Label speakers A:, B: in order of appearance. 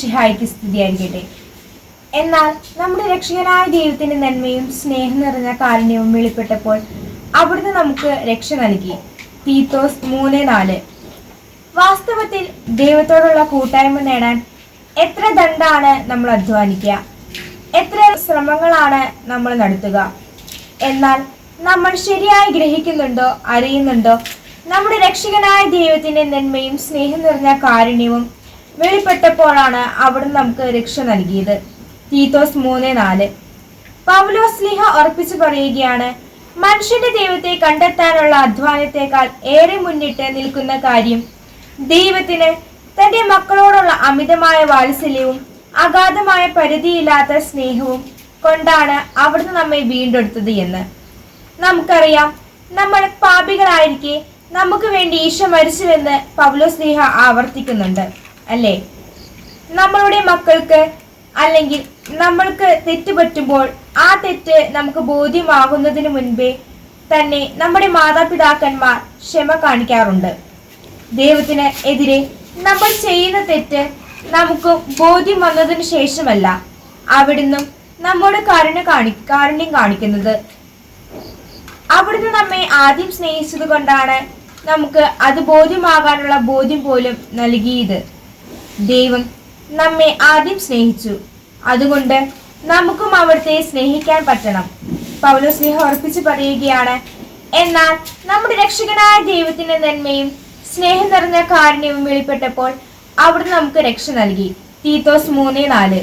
A: മിശിഹായ്ക്ക് സ്തുതിയായിരിക്കട്ടെ. എന്നാൽ നമ്മുടെ രക്ഷകനായ ദൈവത്തിന്റെ നന്മയും സ്നേഹം നിറഞ്ഞ കാരുണ്യവും വെളിപ്പെട്ടപ്പോൾ അവിടുന്ന് നമുക്ക് രക്ഷ നൽകി. തീത്തോസ് 3:4. വാസ്തവത്തിൽ ദൈവത്തോടുള്ള കൂട്ടായ്മ നേടാൻ എത്ര ദണ്ഡാണ് നമ്മൾ അധ്വാനിക്കുക, എത്ര ശ്രമങ്ങളാണ് നമ്മൾ നടത്തുക. എന്നാൽ നമ്മൾ ശരിയായി ഗ്രഹിക്കുന്നുണ്ടോ, അറിയുന്നുണ്ടോ നമ്മുടെ രക്ഷകനായ ദൈവത്തിന്റെ നന്മയും സ്നേഹം നിറഞ്ഞ കാരുണ്യവും വെളിപ്പെട്ടപ്പോഴാണ് അവിടുന്ന് നമുക്ക് രക്ഷ നൽകിയത്. തീത്തോസ് 3:4. പൗലോസ്ലീഹ ഉറപ്പിച്ചു പറയുകയാണ്, മനുഷ്യന്റെ ദൈവത്തെ കണ്ടെത്താനുള്ള അധ്വാനത്തെക്കാൾ ഏറെ മുന്നിട്ട് നിൽക്കുന്ന കാര്യം ദൈവത്തിന് തന്റെ മക്കളോടുള്ള അമിതമായ വാത്സല്യവും അഗാധമായ പരിധിയില്ലാത്ത സ്നേഹവും കൊണ്ടാണ് അവിടുന്ന് നമ്മെ വീണ്ടെടുത്തത് എന്ന്. നമുക്കറിയാം, നമ്മൾ പാപികളായിരിക്കെ നമുക്ക് വേണ്ടി ഈശോ മരിച്ചുവെന്ന് പൗലോസ്ലീഹ ആവർത്തിക്കുന്നുണ്ട്, അല്ലേ? നമ്മളുടെ മക്കൾക്ക് അല്ലെങ്കിൽ നമ്മൾക്ക് തെറ്റ് പറ്റുമ്പോൾ ആ തെറ്റ് നമുക്ക് ബോധ്യമാകുന്നതിന് മുൻപേ തന്നെ നമ്മുടെ മാതാപിതാക്കന്മാർ ക്ഷമ കാണിക്കാറുണ്ട്. ദൈവത്തിന് എതിരെ നമ്മൾ ചെയ്യുന്ന തെറ്റ് നമുക്ക് ബോധ്യം വന്നതിന് ശേഷമല്ല അവിടുന്ന് നമ്മോട് കാരുണ്യം കാണിക്കുന്നത്. അവിടുന്ന് നമ്മെ ആദ്യം സ്നേഹിച്ചത് കൊണ്ടാണ് നമുക്ക് അത് ബോധ്യമാകാനുള്ള ബോധ്യം പോലും നൽകിയത്. ദൈവം നമ്മെ ആദ്യം സ്നേഹിച്ചു, അതുകൊണ്ട് നമുക്കും അവിടുത്തെ സ്നേഹിക്കാൻ പറ്റണം. പൗലോസ്ലീഹ ഉറപ്പിച്ചു പറയുകയാണ്, എന്നാൽ നമ്മുടെ രക്ഷകനായ ദൈവത്തിന്റെ നന്മയും സ്നേഹം നിറഞ്ഞ കാരുണ്യവും വെളിപ്പെട്ടപ്പോൾ അവിടുന്ന് നമുക്ക് രക്ഷ നൽകി. തീത്തോസ് 3:4.